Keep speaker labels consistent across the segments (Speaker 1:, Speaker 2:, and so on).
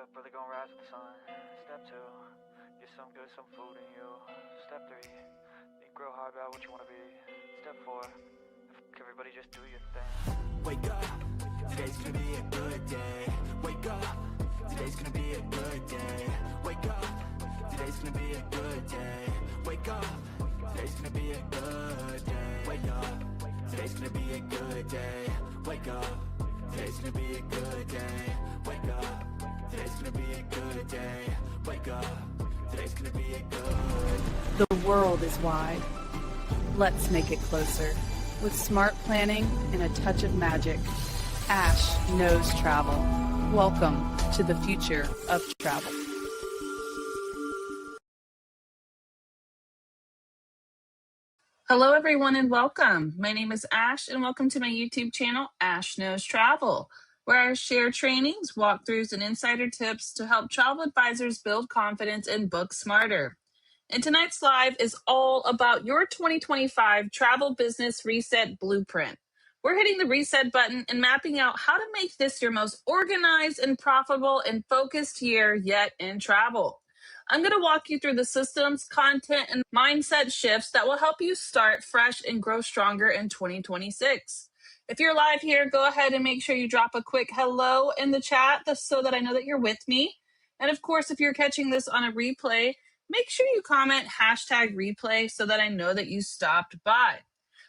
Speaker 1: up, brother, gonna rise with the sun. Step 2, get some food in you. Step 3, think real hard about what you wanna be. Step 4, everybody just do your thing.
Speaker 2: Wake up, today's gonna be a good day. Wake up, today's gonna be a good day. Wake up, today's gonna be a good day. Wake up, today's gonna be a good day. Wake up, today's gonna be a good day. Wake up, today's gonna be a good day. Wake up, today's gonna be a good day. Wake up, today's gonna be a good.
Speaker 3: The world is wide. Let's make it closer. With smart planning and a touch of magic, Ash knows travel. Welcome to the future of travel.
Speaker 4: Hello, everyone, and welcome. My name is Ash, and welcome to my YouTube channel, Ash Knows Travel, where I share trainings, walkthroughs, and insider tips to help travel advisors build confidence and book smarter. And tonight's live is all about your 2025 travel business reset blueprint. We're hitting the reset button and mapping out how to make this your most organized and profitable and focused year yet in travel. I'm going to walk you through the systems, content, and mindset shifts that will help you start fresh and grow stronger in 2026. If you're live here, go ahead and make sure you drop a quick hello in the chat so that I know that you're with me. And of course, if you're catching this on a replay, make sure you comment #replay so that I know that you stopped by.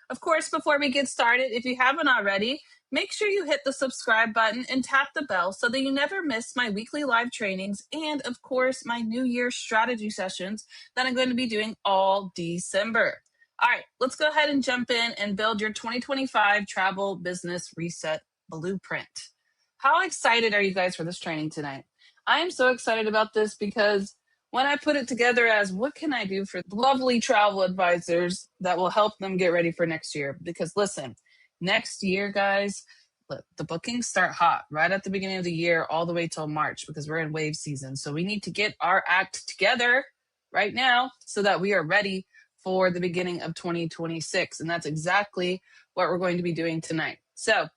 Speaker 4: Of course, before we get started, if you haven't already, make sure you hit the subscribe button and tap the bell so that you never miss my weekly live trainings and, of course, my New Year's strategy sessions that I'm going to be doing all December. All right, let's go ahead and jump in and build your 2025 travel business reset blueprint. How excited are you guys for this training tonight? I am so excited about this because when I put it together as what can I do for lovely travel advisors that will help them get ready for next year? Because listen, next year, guys, look, the bookings start hot right at the beginning of the year all the way till March because we're in wave season. So we need to get our act together right now so that we are ready for the beginning of 2026. And that's exactly what we're going to be doing tonight. So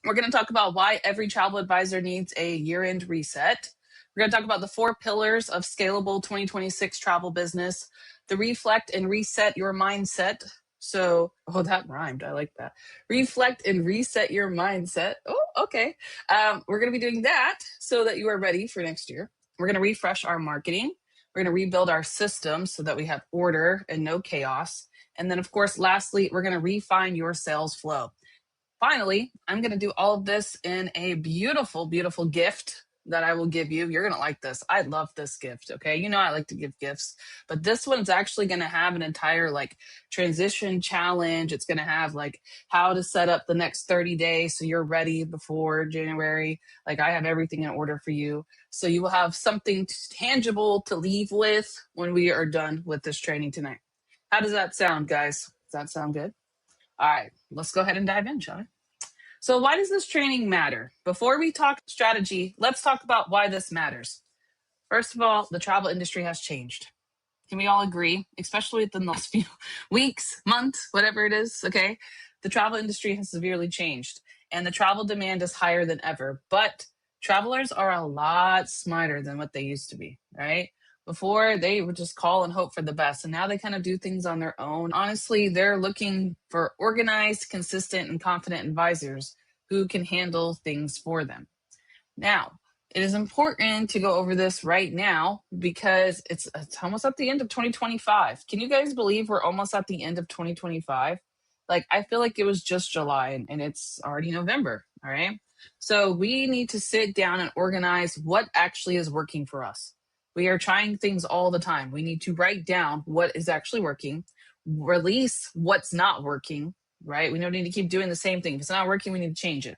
Speaker 4: we're going to talk about why every travel advisor needs a year-end reset. We're going to talk about the 4 pillars of scalable 2026 travel business, the reflect and reset your mindset. So, that rhymed. I like that. Reflect and reset your mindset. Oh, okay. We're going to be doing that so that you are ready for next year. We're going to refresh our marketing. We're going to rebuild our systems so that we have order and no chaos. And then, of course, lastly, we're going to refine your sales flow. Finally, I'm going to do all of this in a beautiful, beautiful gift that I will give you. You're going to like this. I love this gift. Okay. You know, I like to give gifts, but this one's actually going to have an entire transition challenge. It's going to have how to set up the next 30 days. So you're ready before January. I have everything in order for you. So you will have something tangible to leave with when we are done with this training tonight. How does that sound, guys? Does that sound good? All right, let's go ahead and dive in, shall we? So why does this training matter? Before we talk strategy, let's talk about why this matters. First of all, the travel industry has changed. Can we all agree, especially within those few weeks, months, whatever it is, okay? The travel industry has severely changed and the travel demand is higher than ever, but travelers are a lot smarter than what they used to be, right? Before, they would just call and hope for the best, and now they kind of do things on their own. Honestly, they're looking for organized, consistent, and confident advisors who can handle things for them. Now, it is important to go over this right now because it's almost at the end of 2025. Can you guys believe we're almost at the end of 2025? I feel like it was just July and it's already November, all right? So we need to sit down and organize what actually is working for us. We are trying things all the time. We need to write down what is actually working, release what's not working, right? We don't need to keep doing the same thing. If it's not working, we need to change it.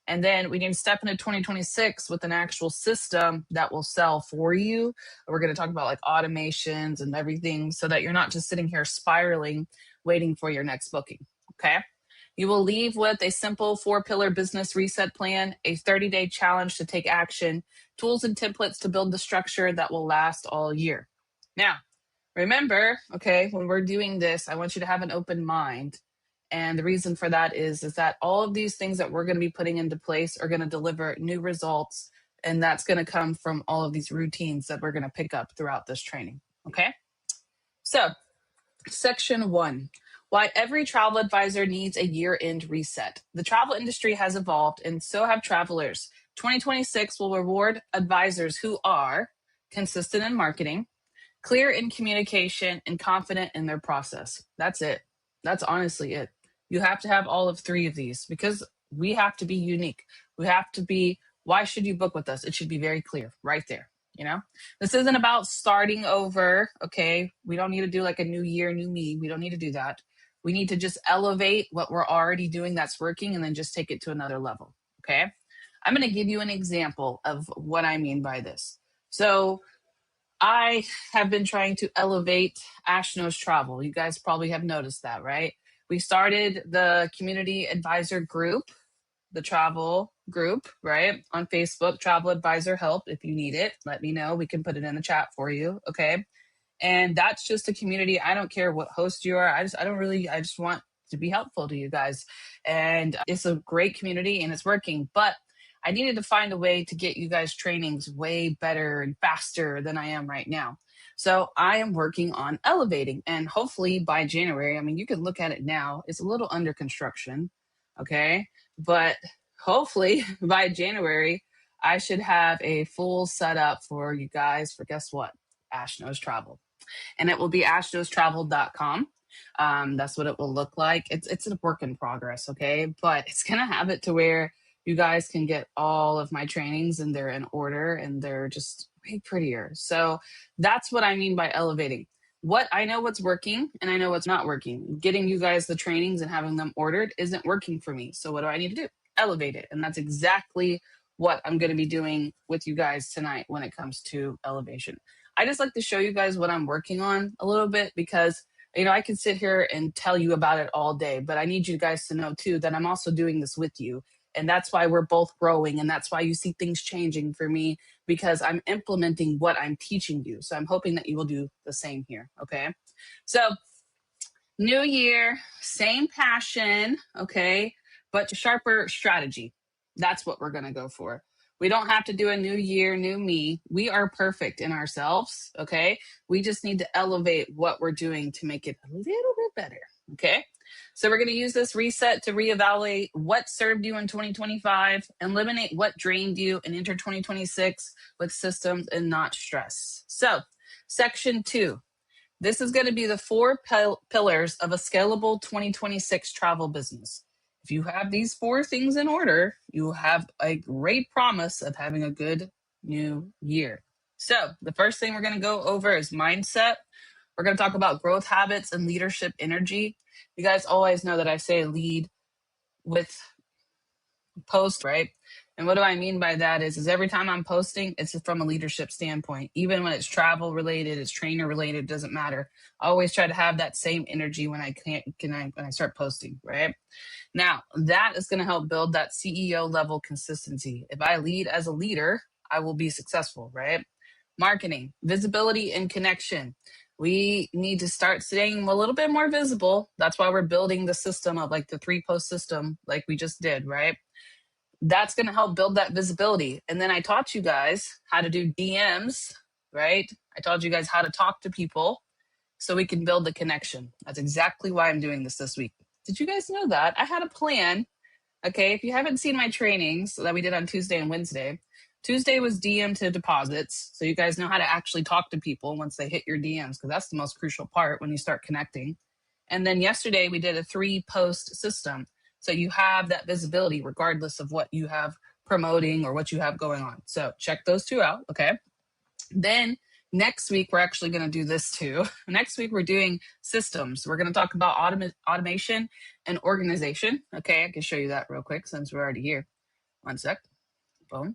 Speaker 4: And then we need to step into 2026 with an actual system that will sell for you. We're going to talk about automations and everything so that you're not just sitting here spiraling, waiting for your next booking, okay? You will leave with a simple 4-pillar business reset plan, a 30-day challenge to take action, tools and templates to build the structure that will last all year. Now, remember, okay, when we're doing this, I want you to have an open mind. And the reason for that is that all of these things that we're going to be putting into place are going to deliver new results And that's going to come from all of these routines that we're going to pick up throughout this training. Okay. So, Section 1, why every travel advisor needs a year-end reset. The travel industry has evolved, and so have travelers. 2026 will reward advisors who are consistent in marketing, clear in communication, and confident in their process. That's it. That's honestly it. You have to have all of three of these because we have to be unique. We have to be, why should you book with us? It should be very clear right there. You know, this isn't about starting over. Okay. We don't need to do like a new year, new me. We don't need to do that. We need to just elevate what we're already doing that's working and then just take it to another level. Okay. I'm going to give you an example of what I mean by this. So, I have been trying to elevate Ash Knows Travel. You guys probably have noticed that, right? We started the community advisor group, the travel group, right? On Facebook, Travel Advisor Help. If you need it, let me know. We can put it in the chat for you. Okay. And that's just a community. I don't care what host you are. I just want to be helpful to you guys. And it's a great community and it's working. But I needed to find a way to get you guys trainings way better and faster than I am right now. So I am working on elevating. And hopefully by January, I mean, you can look at it now. It's a little under construction. Okay. But hopefully by January, I should have a full setup for you guys for guess what? Ash Knows Travel. And it will be ashknowstravel.com. That's what it will look like. It's a work in progress, okay? But it's going to have it to where you guys can get all of my trainings and they're in order and they're just way prettier. So that's what I mean by elevating. What I know what's working and I know what's not working. Getting you guys the trainings and having them ordered isn't working for me. So what do I need to do? Elevate it. And that's exactly what I'm going to be doing with you guys tonight when it comes to elevation. I just like to show you guys what I'm working on a little bit because, you know, I can sit here and tell you about it all day, but I need you guys to know too that I'm also doing this with you. And that's why we're both growing. And that's why you see things changing for me because I'm implementing what I'm teaching you. So I'm hoping that you will do the same here. Okay. So new year, same passion. Okay. But sharper strategy. That's what we're going to go for. We don't have to do a new year, new me. We are perfect in ourselves. Okay. We just need to elevate what we're doing to make it a little bit better. Okay. So we're going to use this reset to reevaluate what served you in 2025, eliminate what drained you, and enter 2026 with systems and not stress. So section 2, this is going to be the 4 pillars of a scalable 2026 travel business. If you have these 4 things in order, you have a great promise of having a good new year. So the first thing we're going to go over is mindset. We're going to talk about growth habits and leadership energy. You guys always know that I say lead with post, right? And what do I mean by that is every time I'm posting, it's from a leadership standpoint. Even when it's travel related, it's trainer related, it doesn't matter. I always try to have that same energy when I start posting, right? Now, that is going to help build that CEO level consistency. If I lead as a leader, I will be successful, right? Marketing, visibility, and connection. We need to start staying a little bit more visible. That's why we're building the system of like the 3-post system, like we just did, right? That's going to help build that visibility. And then I taught you guys how to do DMs, right? I taught you guys how to talk to people so we can build the connection. That's exactly why I'm doing this week. Did you guys know that? I had a plan. Okay, if you haven't seen my trainings that we did on Tuesday and Wednesday, Tuesday was DM to deposits. So you guys know how to actually talk to people once they hit your DMs, because that's the most crucial part when you start connecting. And then yesterday we did a 3-post system. So you have that visibility regardless of what you have promoting or what you have going on. So check those 2 out. Okay. Then next week, we're actually going to do this too. Next week, we're doing systems. We're going to talk about automation and organization. Okay, I can show you that real quick since we're already here. One sec. Boom.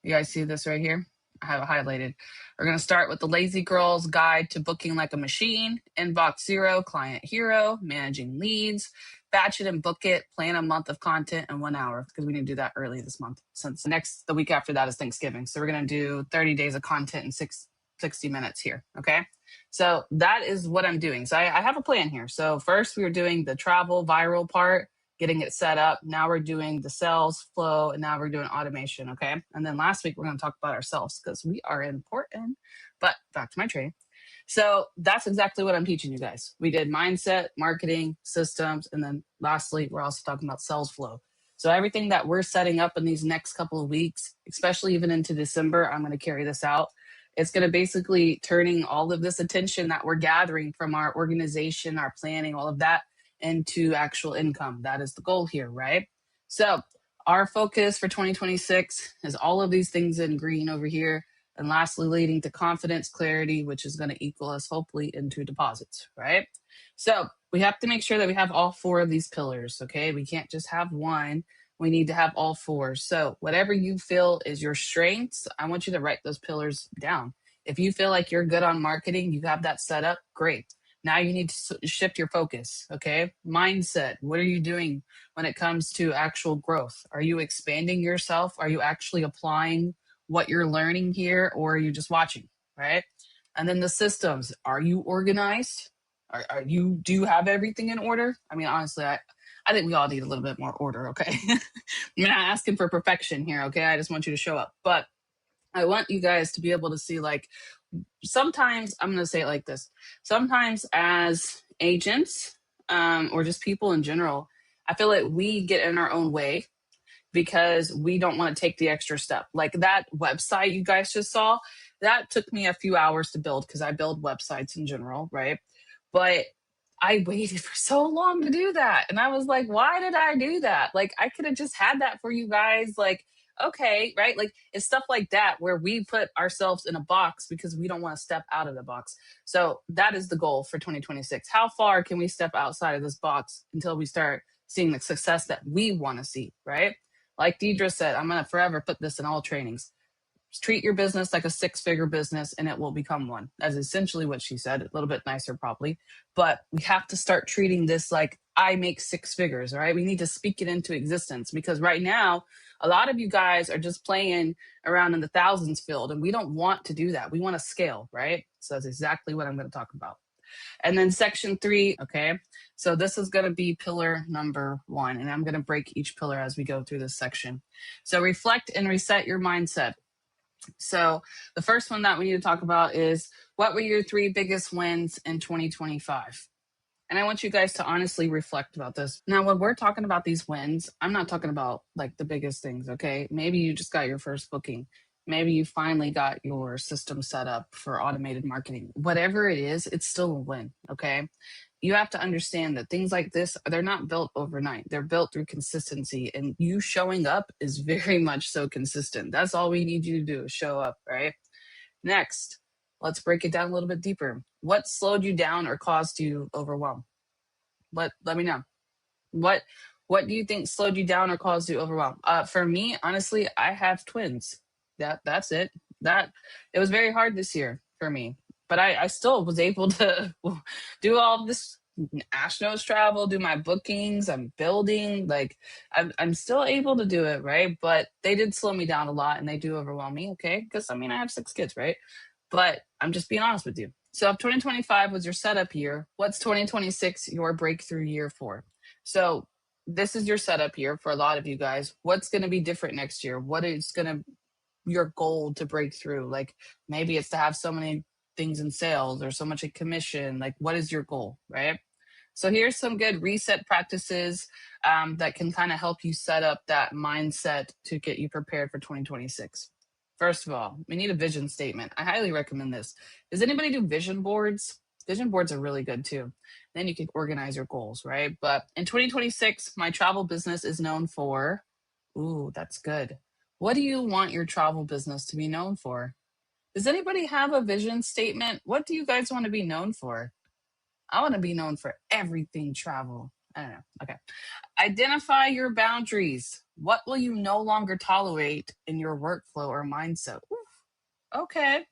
Speaker 4: You guys see this right here? I have it highlighted. We're going to start with the Lazy Girl's Guide to Booking Like a Machine, Inbox Zero, Client Hero, Managing Leads, Batch It and Book It, Plan a Month of Content in 1 hour, because we need to do that early this month since the week after that is Thanksgiving. So we're going to do 30 days of content in 60 minutes here. Okay. So that is what I'm doing. So I have a plan here. So first we were doing the travel viral part. getting it set up. Now we're doing the sales flow, and now we're doing automation. Okay. And then last week, we're going to talk about ourselves because we are important. But back to my training. So that's exactly what I'm teaching you guys. We did mindset, marketing, systems, and then lastly, we're also talking about sales flow. So everything that we're setting up in these next couple of weeks, especially even into December, I'm going to carry this out. It's going to basically turning all of this attention that we're gathering from our organization, our planning, all of that into actual income. That is the goal here, right? So our focus for 2026 is all of these things in green over here. And lastly, leading to confidence, clarity, which is going to equal us hopefully into deposits, right? So we have to make sure that we have all four of these pillars, okay? We can't just have one. We need to have all four. So whatever you feel is your strengths, I want you to write those pillars down. If you feel like you're good on marketing, you have that set up, great. Now you need to shift your focus, okay? Mindset, what are you doing when it comes to actual growth? Are you expanding yourself? Are you actually applying what you're learning here, or are you just watching, right? And then the systems, are you organized? Are you, do you have everything in order? I mean, honestly, I think we all need a little bit more order, okay? You're not asking for perfection here, okay? I just want you to show up. But I want you guys to be able to see, like, sometimes, I'm going to say it like this. Sometimes as agents, or just people in general, I feel like we get in our own way because we don't want to take the extra step. Like that website you guys just saw, that took me a few hours to build because I build websites in general, right? But I waited for so long to do that. And I was like, why did I do that? Like, I could have just had that for you guys. Like, okay, right? Like, it's stuff like that where we put ourselves in a box because we don't want to step out of the box. So that is the goal for 2026. How far can we step outside of this box until we start seeing the success that we want to see, right? Like Deidre said, I'm going to forever put this in all trainings. Treat your business like a six-figure business and it will become one. That's essentially what she said, a little bit nicer probably. But we have to start treating this like I make six figures, all right? We need to speak it into existence because right now, a lot of you guys are just playing around in the thousands field and we don't want to do that. We want to scale, right? So that's exactly what I'm going to talk about. And then section 3, okay? So this is going to be pillar number 1, and I'm going to break each pillar as we go through this section. So reflect and reset your mindset. So the first one that we need to talk about is what were your 3 biggest wins in 2025? And I want you guys to honestly reflect about this. Now, when we're talking about these wins, I'm not talking about like the biggest things, okay? Maybe you just got your first booking. Maybe you finally got your system set up for automated marketing. Whatever it is, it's still a win, okay? You have to understand that things like this, they're not built overnight. They're built through consistency. And you showing up is very much so consistent. That's all we need you to do is show up, right? Next, let's break it down a little bit deeper. What slowed you down or caused you overwhelm? Let me know. What do you think slowed you down or caused you overwhelm? For me, honestly, I have twins. That's it. That it was very hard this year for me, but I still was able to do all this Ash Knows travel, do my bookings. I'm building, like I'm still able to do it, right? But they did slow me down a lot, and they do overwhelm me. Okay, because I mean I have 6 kids, right? But I'm just being honest with you. So if 2025 was your setup year, what's 2026 your breakthrough year for? So this is your setup year for a lot of you guys. What's going to be different next year? What is going to your goal to break through? Like maybe it's to have so many things in sales or so much in commission. Like what is your goal, right? So here's some good reset practices that can kind of help you set up that mindset to get you prepared for 2026. First of all, we need a vision statement. I highly recommend this. Does anybody do vision boards? Vision boards are really good too. Then you can organize your goals, right? But in 2026, my travel business is known for, ooh, that's good. What do you want your travel business to be known for? Does anybody have a vision statement? What do you guys want to be known for? I want to be known for everything travel. I don't know. Okay. Identify your boundaries. What will you no longer tolerate in your workflow or mindset? Oof. Okay.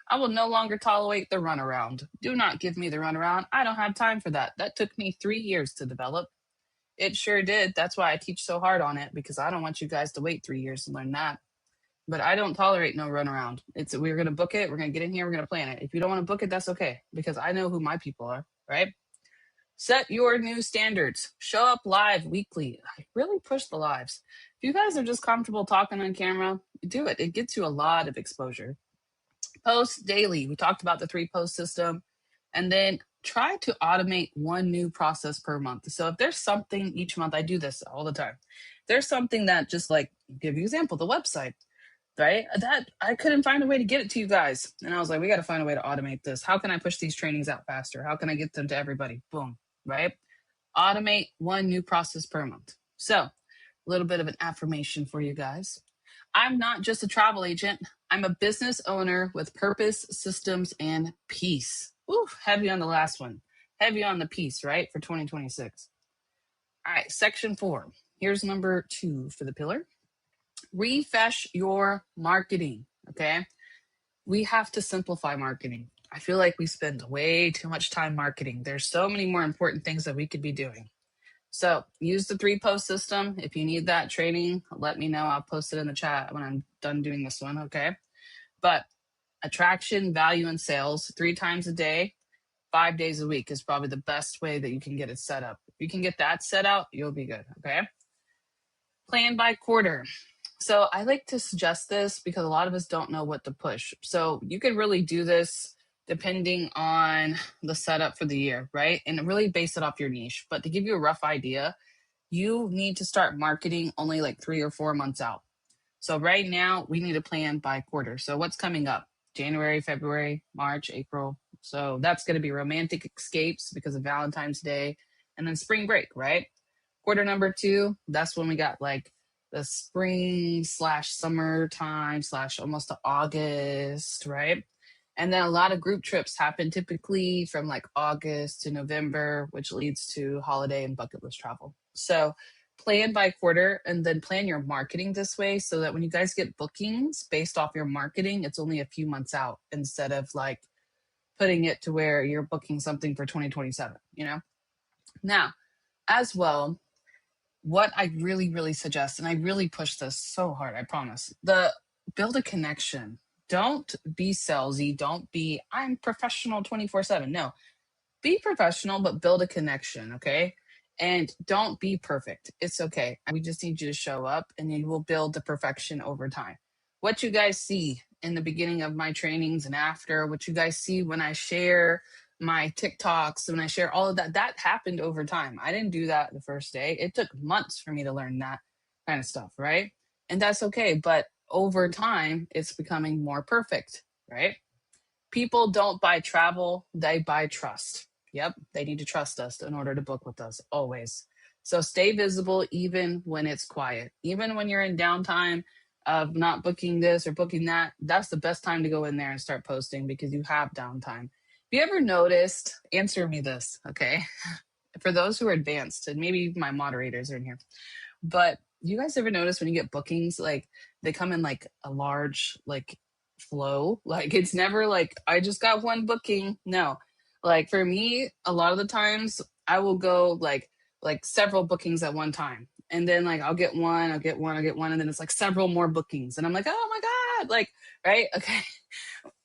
Speaker 4: I will no longer tolerate the runaround. Do not give me the runaround. I don't have time for that. That took me 3 years to develop. It sure did. That's why I teach so hard on it, because I don't want you guys to wait 3 years to learn that. But I don't tolerate no runaround. We're going to book it. We're going to get in here. We're going to plan it. If you don't want to book it, that's okay, because I know who my people are, right? Set your new standards. Show up live weekly. I really push the lives. If you guys are just comfortable talking on camera, do it. It gets you a lot of exposure. Post daily. We talked about the 3 post system. And then try to automate one new process per month. So if there's something each month, I do this all the time. There's something that just like, give you example, the website, right? That I couldn't find a way to get it to you guys. And I was like, we got to find a way to automate this. How can I push these trainings out faster? How can I get them to everybody? Boom, right? Automate one new process per month. So a little bit of an affirmation for you guys. I'm not just a travel agent. I'm a business owner with purpose, systems, and peace. Ooh, heavy on the last one. Heavy on the peace, right? For 2026. All right, section 4. Here's number 2 for the pillar. Refresh your marketing, okay? We have to simplify marketing. I feel like we spend way too much time marketing. There's so many more important things that we could be doing. So use the 3 post system. If you need that training, let me know. I'll post it in the chat when I'm done doing this one, okay? But attraction, value, and sales 3 times a day, 5 days a week is probably the best way that you can get it set up. If you can get that set out, you'll be good, okay? Plan by quarter. So I like to suggest this because a lot of us don't know what to push. So you could really do this depending on the setup for the year, right? And really base it off your niche. But to give you a rough idea, you need to start marketing only like 3 or 4 months out. So right now we need to plan by quarter. So what's coming up? January, February, March, April. So that's going to be romantic escapes because of Valentine's Day and then spring break, right? Quarter number 2, that's when we got like the spring / summertime / almost to August, right? And then a lot of group trips happen typically from like August to November, which leads to holiday and bucket list travel. So plan by quarter and then plan your marketing this way so that when you guys get bookings based off your marketing, it's only a few months out instead of like putting it to where you're booking something for 2027, you know? Now, as well, what I really, really suggest, and I really push this so hard, I promise, build a connection. Don't be salesy. Don't be, I'm professional 24/7. No, be professional, but build a connection, okay? And don't be perfect. It's okay. We just need you to show up and you will build the perfection over time. What you guys see in the beginning of my trainings and after, what you guys see when I share my TikToks, when I share all of that, that happened over time. I didn't do that the first day. It took months for me to learn that kind of stuff, right? And that's okay. But over time, it's becoming more perfect, right? People don't buy travel, they buy trust. Yep, they need to trust us in order to book with us, always. So stay visible even when it's quiet. Even when you're in downtime of not booking this or booking that, that's the best time to go in there and start posting because you have downtime. Have you ever noticed, answer me this, okay? For those who are advanced, and maybe my moderators are in here, but you guys ever notice when you get bookings, like they come in like a large, like flow? Like it's never like, I just got one booking. No, like for me, a lot of the times I will go like several bookings at one time. And then like I'll get one. And then it's like several more bookings. And I'm like, oh my God, like, right? Okay.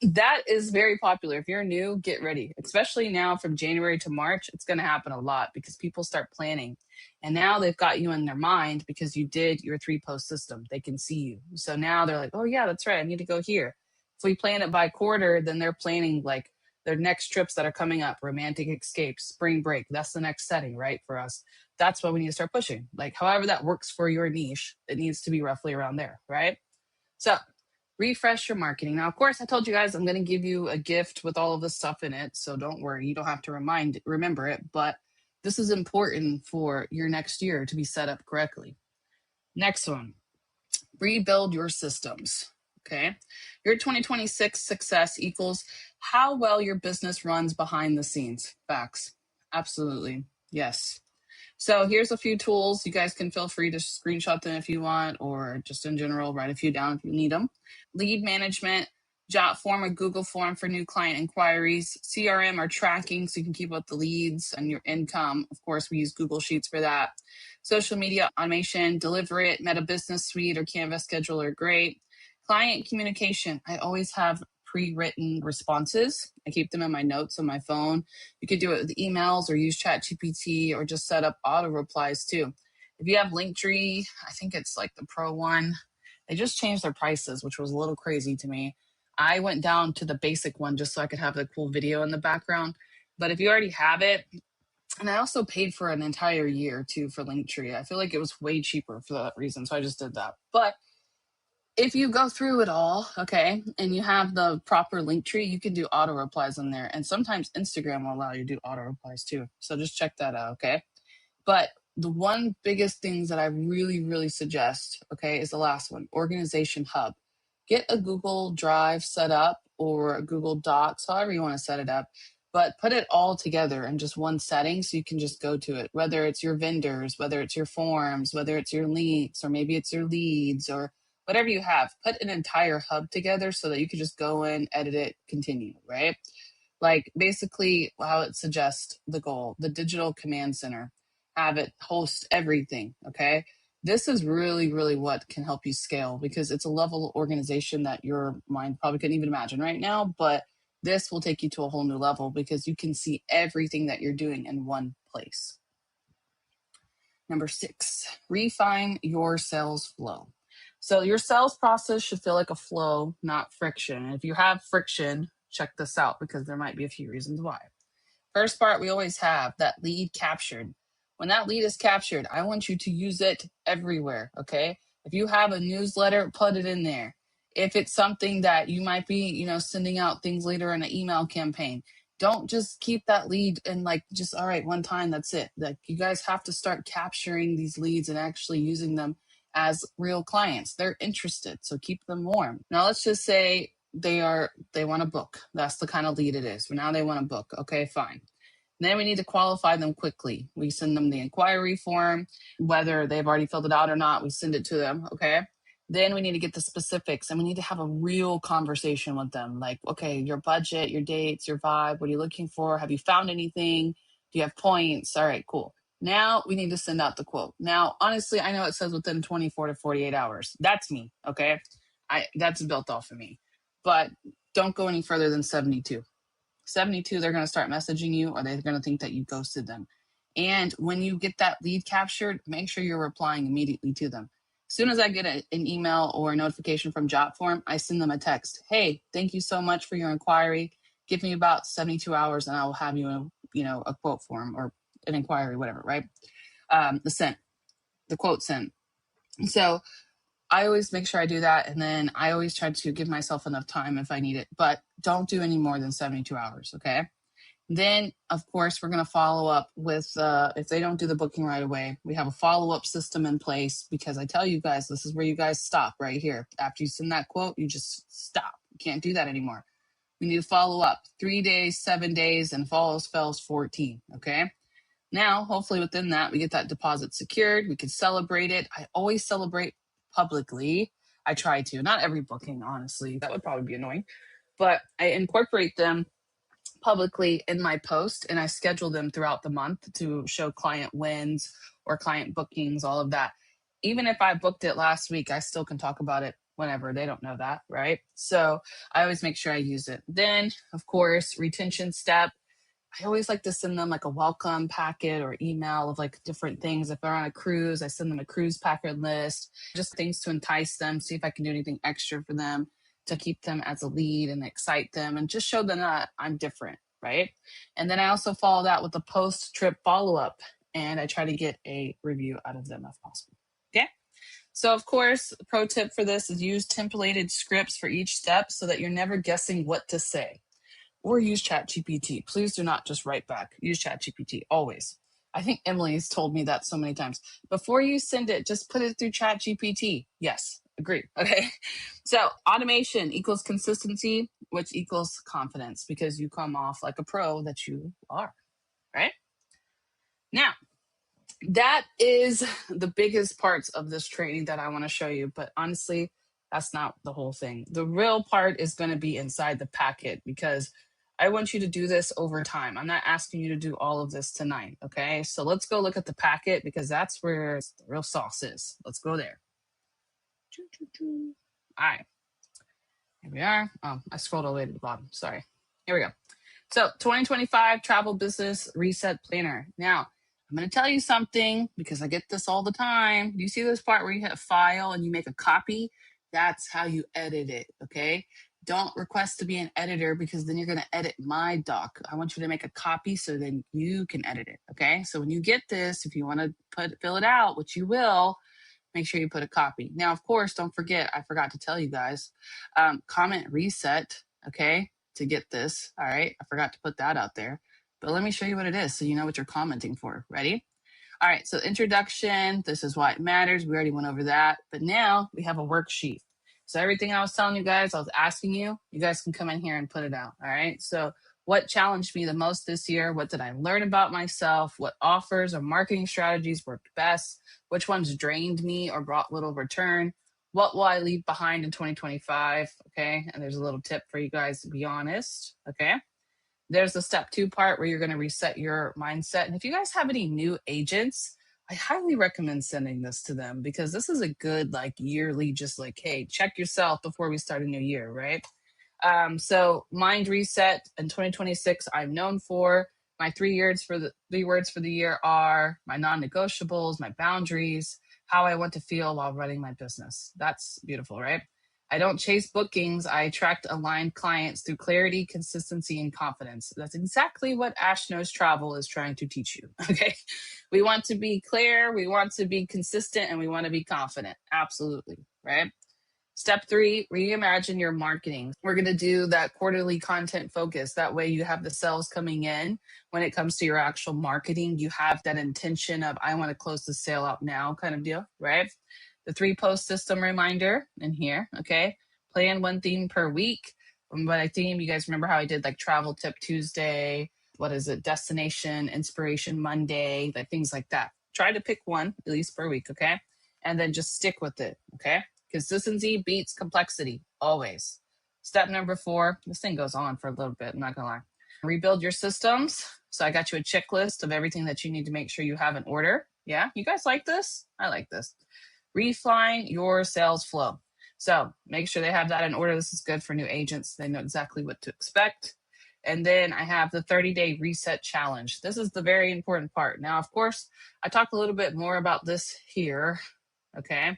Speaker 4: That is very popular. If you're new, get ready. Especially now from January to March, it's going to happen a lot because people start planning. And now they've got you in their mind because you did your 3 post system. They can see you. So now they're like, oh yeah, that's right. I need to go here. If we plan it by quarter, then they're planning like their next trips that are coming up, romantic escapes, spring break. That's the next setting, right? For us. That's what we need to start pushing. Like however that works for your niche, it needs to be roughly around there, right? So refresh your marketing. Now, of course, I told you guys I'm going to give you a gift with all of this stuff in it. So don't worry. You don't have to remember it. But this is important for your next year to be set up correctly. Next one, rebuild your systems. Okay. Your 2026 success equals how well your business runs behind the scenes. Facts. Absolutely. Yes. So here's a few tools. You guys can feel free to screenshot them if you want, or just in general, write a few down if you need them. Lead management, Jot form or Google form for new client inquiries, CRM or tracking so you can keep up the leads and your income. Of course, we use Google Sheets for that. Social media automation, Deliver It, Meta Business Suite or Canva Scheduler, great. Client communication, I always have pre-written responses. I keep them in my notes on my phone. You could do it with emails or use ChatGPT or just set up auto replies too. If you have Linktree, I think it's like the pro one. They just changed their prices, which was a little crazy to me. I went down to the basic one just so I could have the cool video in the background. But if you already have it, and I also paid for an entire year too for Linktree. I feel like it was way cheaper for that reason, so I just did that. But if you go through it all, okay, and you have the proper Linktree, you can do auto replies on there. And sometimes Instagram will allow you to do auto replies too. So just check that out, okay? But the one biggest things that I really, really suggest, okay, is the last one, Organization Hub. Get a Google Drive set up or a Google Docs, however you want to set it up, but put it all together in just one setting so you can just go to it, whether it's your vendors, whether it's your forms, whether it's your links, or maybe it's your leads or whatever you have. Put an entire hub together so that you can just go in, edit it, continue, right? Like basically how it suggests the goal, the digital command center, have it host everything. Okay. This is really, really what can help you scale because it's a level of organization that your mind probably couldn't even imagine right now. But this will take you to a whole new level because you can see everything that you're doing in one place. Number 6, refine your sales flow. So your sales process should feel like a flow, not friction. If you have friction, check this out because there might be a few reasons why. First part, we always have that lead captured. When that lead is captured, I want you to use it everywhere, okay? If you have a newsletter, put it in there. If it's something that you might be, sending out things later in an email campaign, don't just keep that lead and like just, all right, one time, that's it. Like you guys have to start capturing these leads and actually using them as real clients. They're interested, so keep them warm. Now let's just say they want to book. That's the kind of lead it is. Now they want to book. Okay, fine. Then we need to qualify them quickly. We send them the inquiry form, whether they've already filled it out or not, we send it to them. Okay. Then we need to get the specifics and we need to have a real conversation with them. Like, okay, your budget, your dates, your vibe, what are you looking for? Have you found anything? Do you have points? All right, cool. Now we need to send out the quote. Now, honestly, I know it says within 24 to 48 hours. That's me. Okay. That's built off of me, but don't go any further than 72. 72, they're going to start messaging you or they're going to think that you ghosted them. And when you get that lead captured, make sure you're replying immediately to them. As soon as I get an email or a notification from Jotform, I send them a text. Hey, thank you so much for your inquiry. Give me about 72 hours and I will have you a quote form or an inquiry, whatever, right? The quote sent. So I always make sure I do that. And then I always try to give myself enough time if I need it, but don't do any more than 72 hours. Okay. Then, of course, we're going to follow up with, if they don't do the booking right away, we have a follow-up system in place because I tell you guys, this is where you guys stop right here. After you send that quote, you just stop. You can't do that anymore. We need to follow up 3 days, 7 days, and follows fails 14. Okay. Now, hopefully within that, we get that deposit secured. We can celebrate it. I always celebrate publicly. I try to. Not every booking, honestly. That would probably be annoying. But I incorporate them publicly in my post and I schedule them throughout the month to show client wins or client bookings, all of that. Even if I booked it last week, I still can talk about it whenever. They don't know that, right? So I always make sure I use it. Then, of course, retention step. I always like to send them like a welcome packet or email of like different things. If they're on a cruise, I send them a cruise packet list, just things to entice them, see if I can do anything extra for them to keep them as a lead and excite them and just show them that I'm different, right? And then I also follow that with a post-trip follow-up and I try to get a review out of them if possible, okay? So of course, pro tip for this is use templated scripts for each step so that you're never guessing what to say. Or use ChatGPT. Please do not just write back. Use ChatGPT always. I think Emily's told me that so many times. Before you send it, just put it through ChatGPT. Yes, agree. Okay. So automation equals consistency, which equals confidence because you come off like a pro that you are, right? Now, that is the biggest parts of this training that I want to show you. But honestly, that's not the whole thing. The real part is going to be inside the packet because I want you to do this over time. I'm not asking you to do all of this tonight. Okay. So let's go look at the packet because that's where the real sauce is. Let's go there. All right. Here we are. Oh, I scrolled all the way to the bottom. Sorry. Here we go. So 2025 Travel Business Reset Planner. Now, I'm going to tell you something because I get this all the time. Do you see this part where you hit file and you make a copy? That's how you edit it, okay? Don't request to be an editor because then you're going to edit my doc. I want you to make a copy so then you can edit it, okay? So when you get this, if you want to fill it out, which you will, make sure you put a copy. Now, of course, don't forget, I forgot to tell you guys, comment reset, okay, to get this. All right, I forgot to put that out there. But let me show you what it is so you know what you're commenting for. Ready? All right, so introduction, this is why it matters. We already went over that. But now we have a worksheet. So everything I was telling you guys, I was asking you, you guys can come in here and put it out. All right, so what challenged me the most this year? What did I learn about myself? What offers or marketing strategies worked best? Which ones drained me or brought little return? What will I leave behind in 2025? Okay, and there's a little tip for you guys to be honest. Okay, there's the step 2 part where you're going to reset your mindset. And if you guys have any new agents, I highly recommend sending this to them because this is a good like yearly, just like, hey, check yourself before we start a new year, right? So mind reset in 2026, I'm known for my 3 words for the year are my non-negotiables, my boundaries, how I want to feel while running my business. That's beautiful, right? I don't chase bookings. I attract aligned clients through clarity, consistency, and confidence. That's exactly what Ash Knows Travel is trying to teach you. Okay. We want to be clear, we want to be consistent, and we want to be confident. Absolutely. Right. Step 3, reimagine your marketing. We're going to do that quarterly content focus. That way you have the sales coming in. When it comes to your actual marketing, you have that intention of, I want to close the sale out now kind of deal, right? The 3-post system reminder in here, okay? Plan one theme per week. When I theme, you guys remember how I did like travel tip Tuesday, what is it, destination, inspiration Monday, like things like that. Try to pick one at least per week, okay? And then just stick with it, okay? Consistency beats complexity, always. Step number 4, this thing goes on for a little bit, I'm not gonna lie. Rebuild your systems. So I got you a checklist of everything that you need to make sure you have in order. Yeah, you guys like this? I like this. Refine your sales flow. So make sure they have that in order. This is good for new agents. They know exactly what to expect. And then I have the 30-day reset challenge. This is the very important part. Now, of course, I talk a little bit more about this here, okay?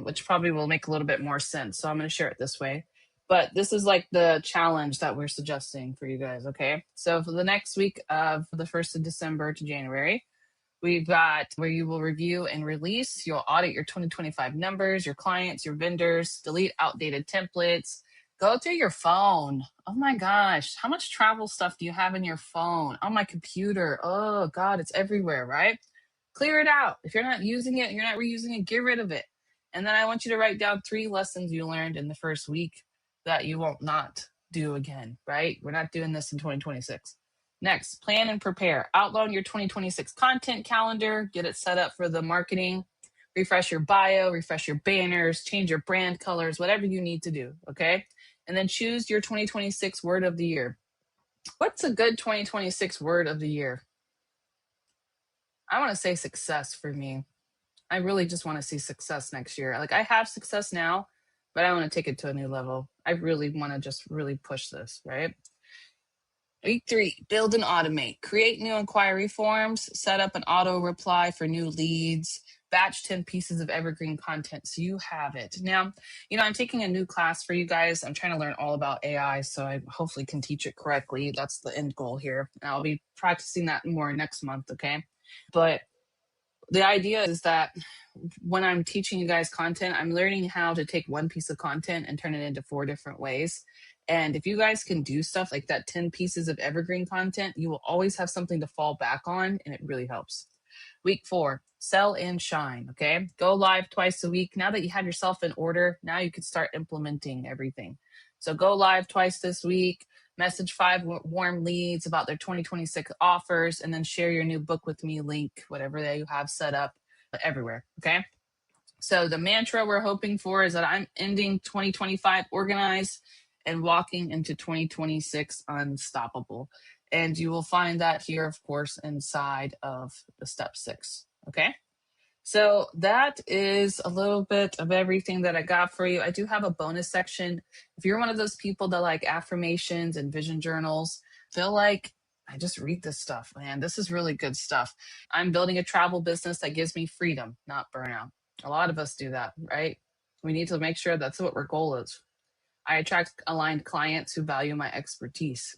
Speaker 4: Which probably will make a little bit more sense. So I'm going to share it this way. But this is like the challenge that we're suggesting for you guys, okay? So for the next week of the 1st of December to January, we've got where you will review and release. You'll audit your 2025 numbers, your clients, your vendors, delete outdated templates. Go through your phone. Oh my gosh, how much travel stuff do you have in your phone? On my computer. Oh God, it's everywhere, right? Clear it out. If you're not using it, you're not reusing it, get rid of it. And then I want you to write down 3 lessons you learned in the first week that you won't not do again, right? We're not doing this in 2026. Next, plan and prepare. Outline your 2026 content calendar, get it set up for the marketing, refresh your bio, refresh your banners, change your brand colors, whatever you need to do, okay? And then choose your 2026 word of the year. What's a good 2026 word of the year? I want to say success for me. I really just want to see success next year. Like I have success now, but I want to take it to a new level. I really want to just really push this, right? Week 3, build and automate. Create new inquiry forms, set up an auto reply for new leads, batch 10 pieces of evergreen content so you have it. Now, I'm taking a new class for you guys. I'm trying to learn all about AI, so I hopefully can teach it correctly. That's the end goal here. And I'll be practicing that more next month, okay? But the idea is that when I'm teaching you guys content, I'm learning how to take one piece of content and turn it into 4 different ways. And if you guys can do stuff like that 10 pieces of evergreen content, you will always have something to fall back on, and it really helps. Week 4, sell and shine, okay? Go live twice a week. Now that you have yourself in order, now you can start implementing everything. So go live twice this week, message 5 warm leads about their 2026 offers, and then share your new book with me link, whatever they have set up everywhere, okay? So the mantra we're hoping for is that I'm ending 2025 organized and walking into 2026 unstoppable. And you will find that here, of course, inside of the step 6, okay? So that is a little bit of everything that I got for you. I do have a bonus section. If you're one of those people that like affirmations and vision journals, feel like I just read this stuff, man. This is really good stuff. I'm building a travel business that gives me freedom, not burnout. A lot of us do that, right? We need to make sure that's what our goal is. I attract aligned clients who value my expertise.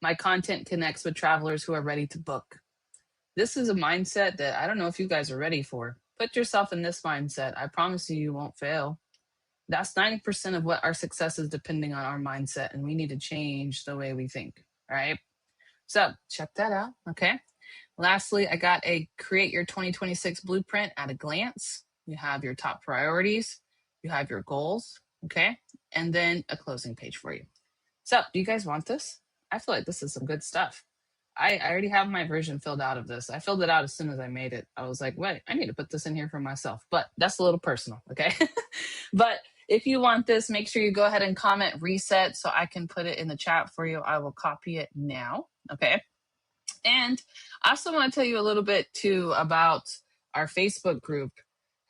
Speaker 4: My content connects with travelers who are ready to book. This is a mindset that I don't know if you guys are ready for. Put yourself in this mindset. I promise you, you won't fail. That's 90% of what our success is depending on our mindset, and we need to change the way we think. All right. So check that out. Okay. Lastly, I got a create your 2026 blueprint at a glance. You have your top priorities, you have your goals. Okay. And then a closing page for you. So, do you guys want this? I feel like this is some good stuff. I already have my version filled out of this. I filled it out as soon as I made it. I was like, wait, I need to put this in here for myself. But that's a little personal, okay? But if you want this, make sure you go ahead and comment reset so I can put it in the chat for you. I will copy it now, okay? And I also want to tell you a little bit too about our Facebook group.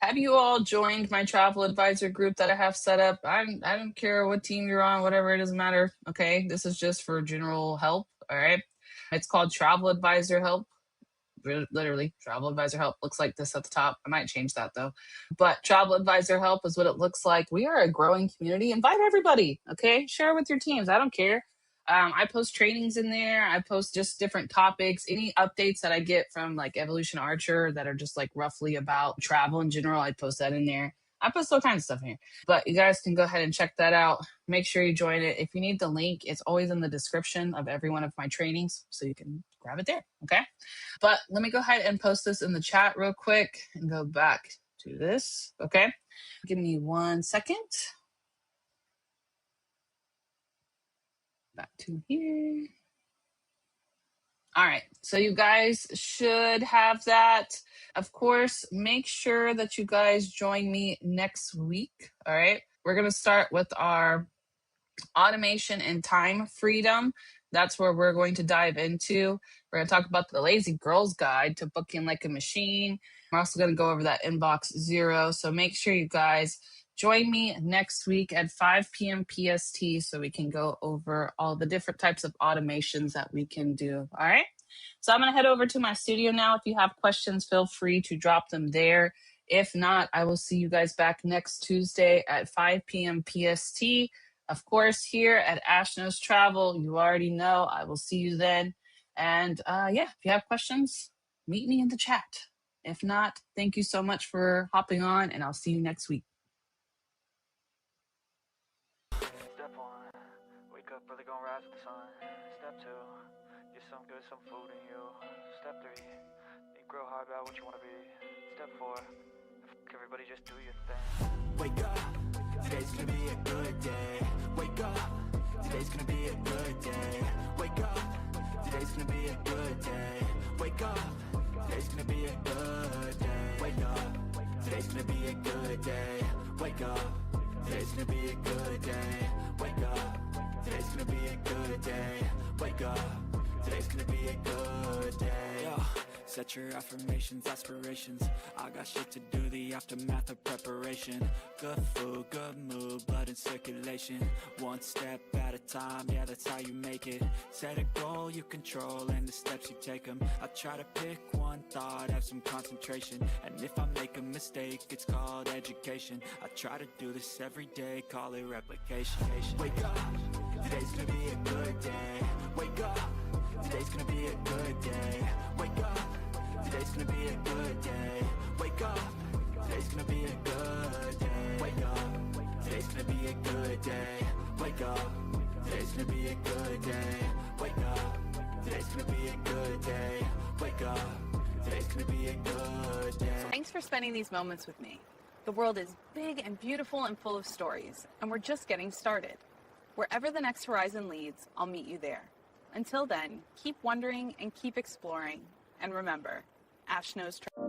Speaker 4: Have you all joined my travel advisor group that I have set up? I don't care what team you're on, whatever, it doesn't matter. Okay, this is just for general help. All right, it's called Travel Advisor Help. Literally, Travel Advisor Help looks like this at the top. I might change that though. But Travel Advisor Help is what it looks like. We are a growing community. Invite everybody. Okay, share with your teams. I don't care. I post trainings in there. I post just different topics, any updates that I get from like Evolution Archer that are just like roughly about travel in general. I post that in there. I post all kinds of stuff in here. But you guys can go ahead and check that out. Make sure you join it. If you need the link, it's always in the description of every one of my trainings. So you can grab it there. Okay. But let me go ahead and post this in the chat real quick and go back to this. Okay. Give me 1 second. Back to here. All right, so you guys should have that. Of course, make sure that you guys join me next week. All right, we're going to start with our automation and time freedom. That's where we're going to dive into. We're going to talk about the lazy girl's guide to booking like a machine. We're also going to go over that inbox zero. So make sure you guys join me next week at 5 p.m. PST so we can go over all the different types of automations that we can do. All right. So I'm going to head over to my studio now. If you have questions, feel free to drop them there. If not, I will see you guys back next Tuesday at 5 p.m. PST. Of course, here at Ash Knows Travel, you already know. I will see you then. And yeah, if you have questions, meet me in the chat. If not, thank you so much for hopping on, and I'll see you next week.
Speaker 1: Step 1, wake up early, gonna rise with the sun. Step 2, get some food in you. Step 3, think real hard about what you wanna be. Step 4, everybody just do your thing.
Speaker 2: Wake up, today's gonna be a good day. Wake up, today's gonna be a good day. Wake up, today's gonna be a good day. Wake up, today's gonna be a good day. Wake up, today's gonna be a good day. Wake up, today's gonna be a good day. Wake up, today's gonna be a good day. Wake up, today's gonna be a good day. Yo. Set your affirmations, aspirations. I got shit to do, the aftermath of preparation. Good food, good mood, blood in circulation. One step at a time, yeah, that's how you make it. Set a goal you control and the steps you take them. I try to pick one thought, have some concentration. And if I make a mistake, it's called education. I try to do this every day, call it replication. Wake up, today's gonna be a good day. Wake up, today's gonna be a good day. Wake up, today's gonna be a good day. Wake up, today's gonna be a good day. Wake up, today's gonna be a good day. Wake up, today's gonna be a good day. Wake up, today's gonna be a good day. Wake up, today's gonna be a good day.
Speaker 3: Thanks for spending these moments with me. The world is big and beautiful and full of stories, and we're just getting started. Wherever the next horizon leads, I'll meet you there. Until then, keep wondering and keep exploring. And remember, Ash Knows Travel.